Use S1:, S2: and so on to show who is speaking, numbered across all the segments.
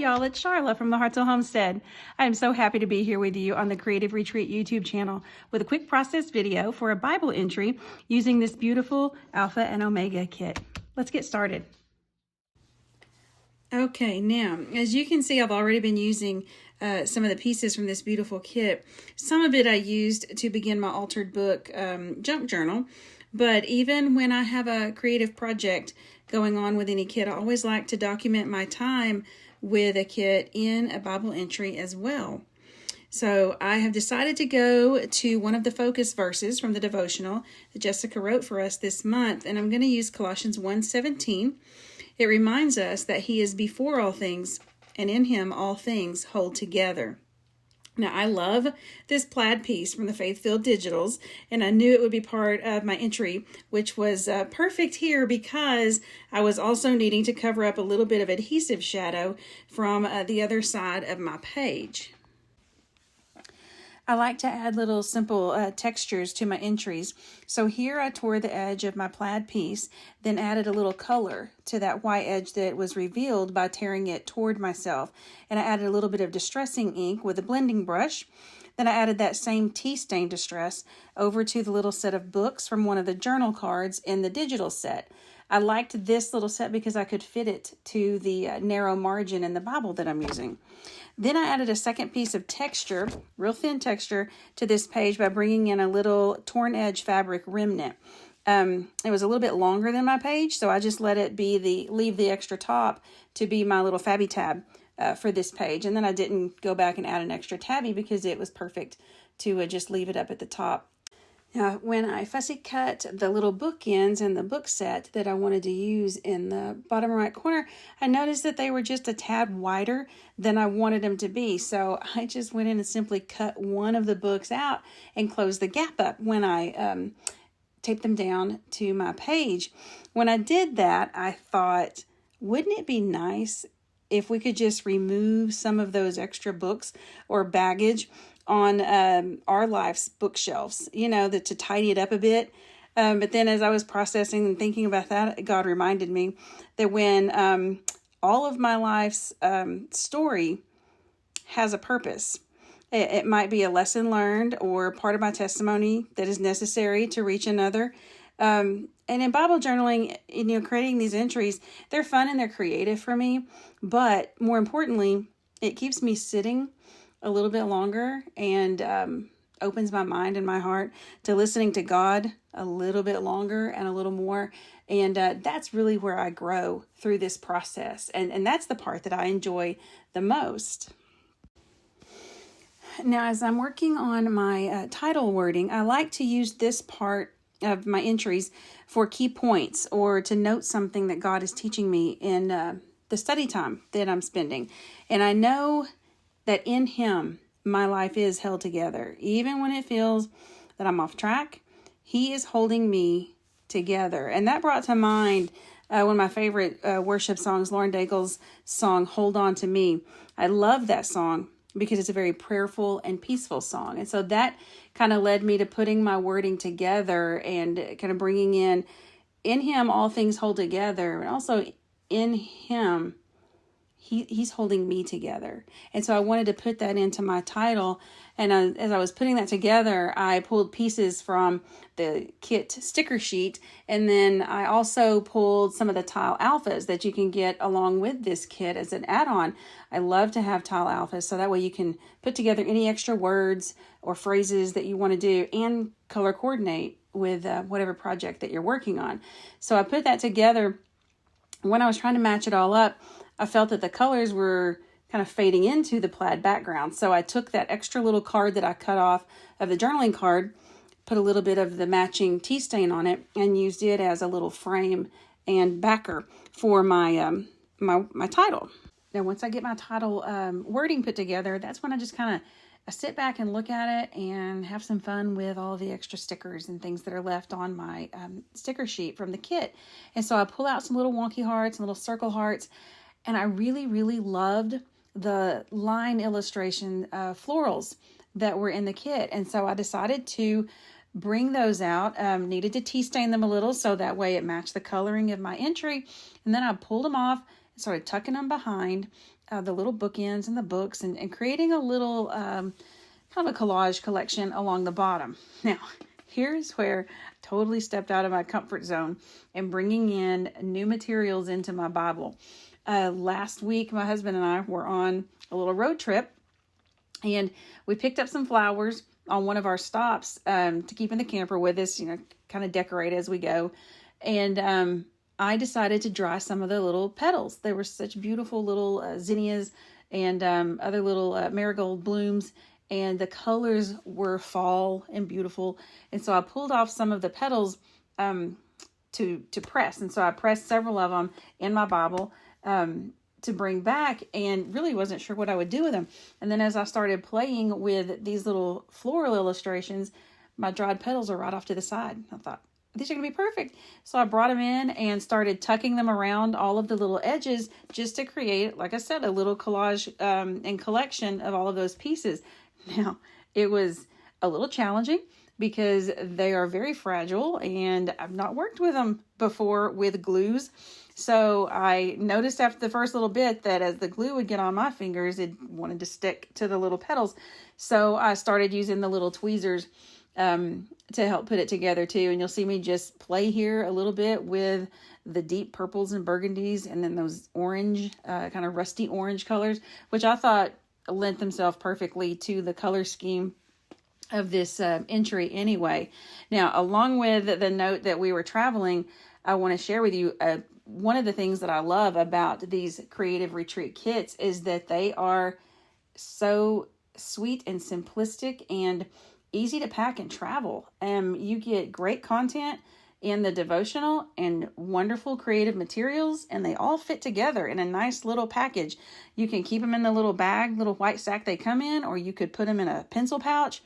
S1: y'all, it's Sharla from the Hartzell Homestead. I am so happy to be here with you on the Creative Retreat YouTube channel with a quick process video for a Bible entry using this beautiful Alpha and Omega kit. Let's get started. Okay, now, as you can see, I've already been using some of the pieces from this beautiful kit. Some of it I used to begin my altered book junk journal, but even when I have a creative project going on with any kit, I always like to document my time with a kit in a Bible entry as well. So I have decided to go to one of the focus verses from the devotional that Jessica wrote for us this month, and I'm going to use Colossians 1:17. It reminds us that He is before all things, and in Him all things hold together. Now, I love this plaid piece from the Faith-Filled Digitals, and I knew it would be part of my entry, which was perfect here because I was also needing to cover up a little bit of adhesive shadow from the other side of my page. I like to add little simple textures to my entries. So here I tore the edge of my plaid piece, then added a little color to that white edge that was revealed by tearing it toward myself. And I added a little bit of distressing ink with a blending brush. Then I added that same tea stain distress over to the little set of books from one of the journal cards in the digital set. I liked this little set because I could fit it to the narrow margin in the Bible that I'm using. Then I added a second piece of texture, real thin texture, to this page by bringing in a little torn edge fabric remnant. It was a little bit longer than my page, so I just let it be leave the extra top to be my little fabby tab for this page. And then I didn't go back and add an extra tabby because it was perfect to just leave it up at the top. Now, when I fussy cut the little bookends in the book set that I wanted to use in the bottom right corner, I noticed that they were just a tad wider than I wanted them to be. So I just went in and simply cut one of the books out and closed the gap up when I taped them down to my page. When I did that, I thought, wouldn't it be nice if we could just remove some of those extra books or baggage on our life's bookshelves, to tidy it up a bit. But then as I was processing and thinking about that, God reminded me that when all of my life's story has a purpose, it might be a lesson learned or part of my testimony that is necessary to reach another. And in Bible journaling, creating these entries, they're fun and they're creative for me. But more importantly, it keeps me sitting a little bit longer and opens my mind and my heart to listening to God a little bit longer and a little more. And that's really where I grow through this process. And that's the part that I enjoy the most. Now, as I'm working on my title wording, I like to use this part of my entries for key points or to note something that God is teaching me in the study time that I'm spending. And I know that in Him, my life is held together. Even when it feels that I'm off track, He is holding me together. And that brought to mind one of my favorite worship songs, Lauren Daigle's song, Hold On To Me. I love that song because it's a very prayerful and peaceful song. And so that kind of led me to putting my wording together and kind of bringing in Him, all things hold together. And also in Him, He's holding me together. And so I wanted to put that into my title. And as I was putting that together, I pulled pieces from the kit sticker sheet. And then I also pulled some of the tile alphas that you can get along with this kit as an add-on. I love to have tile alphas, so that way you can put together any extra words or phrases that you want to do and color coordinate with whatever project that you're working on. So I put that together. When I was trying to match it all up, I felt that the colors were kind of fading into the plaid background. So I took that extra little card that I cut off of the journaling card, put a little bit of the matching tea stain on it, and used it as a little frame and backer for my my title. Now, once I get my title wording put together, that's when I just kind of sit back and look at it and have some fun with all the extra stickers and things that are left on my sticker sheet from the kit. And so I pull out some little wonky hearts and little circle hearts. And I really, really loved the line illustration florals that were in the kit. And so I decided to bring those out. Needed to tea stain them a little so that way it matched the coloring of my entry. And then I pulled them off started tucking them behind the little bookends and the books, and creating a little kind of a collage collection along the bottom. Now, here's where I totally stepped out of my comfort zone and bringing in new materials into my Bible. Last week, my husband and I were on a little road trip, and we picked up some flowers on one of our stops to keep in the camper with us, kind of decorate as we go. And I decided to dry some of the little petals. They were such beautiful little zinnias and other little marigold blooms. And the colors were fall and beautiful. And so I pulled off some of the petals to press. And so I pressed several of them in my Bible to bring back, and really wasn't sure what I would do with them. And then as I started playing with these little floral illustrations, my dried petals are right off to the side. I thought, these are going to be perfect. So I brought them in and started tucking them around all of the little edges just to create, like I said, a little collage and collection of all of those pieces. Now, it was a little challenging because they are very fragile and I've not worked with them before with glues. So I noticed after the first little bit that as the glue would get on my fingers, it wanted to stick to the little petals. So I started using the little tweezers to help put it together too. And you'll see me just play here a little bit with the deep purples and burgundies, and then those orange, kind of rusty orange colors, which I thought lent themselves perfectly to the color scheme of this entry anyway. Now, along with the note that we were traveling, I want to share with you one of the things that I love about these creative retreat kits is that they are so sweet and simplistic and easy to pack and travel. You get great content in the devotional and wonderful creative materials, and they all fit together in a nice little package. You can keep them in the little bag, little white sack they come in, or you could put them in a pencil pouch.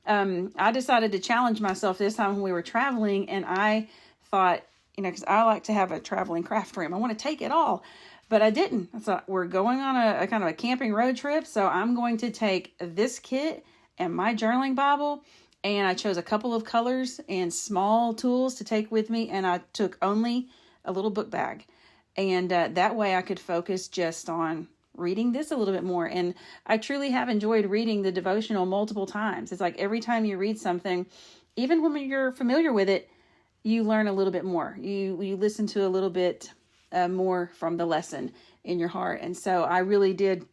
S1: I decided to challenge myself this time when we were traveling, and I thought, because I like to have a traveling craft room. I want to take it all, but I didn't. I thought, we're going on a kind of a camping road trip, so I'm going to take this kit and my journaling Bible, and I chose a couple of colors and small tools to take with me, and I took only a little book bag. And that way I could focus just on reading this a little bit more. And I truly have enjoyed reading the devotional multiple times. It's like every time you read something, even when you're familiar with it, you learn a little bit more. You listen to a little bit more from the lesson in your heart. And so I really did.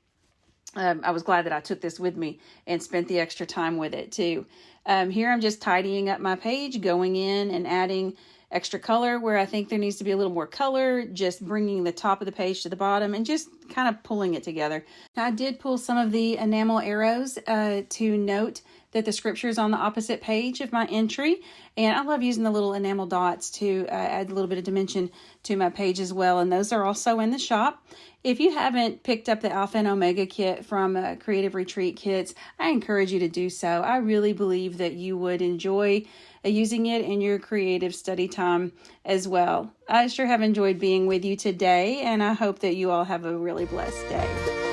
S1: I was glad that I took this with me and spent the extra time with it too. Here I'm just tidying up my page, going in and adding extra color where I think there needs to be a little more color, just bringing the top of the page to the bottom and just kind of pulling it together. I did pull some of the enamel arrows to note that the scripture is on the opposite page of my entry. And I love using the little enamel dots to add a little bit of dimension to my page as well. And those are also in the shop. If you haven't picked up the Alpha and Omega kit from Creative Retreat Kits, I encourage you to do so. I really believe that you would enjoy using it in your creative study time as well. I sure have enjoyed being with you today, and I hope that you all have a really blessed day.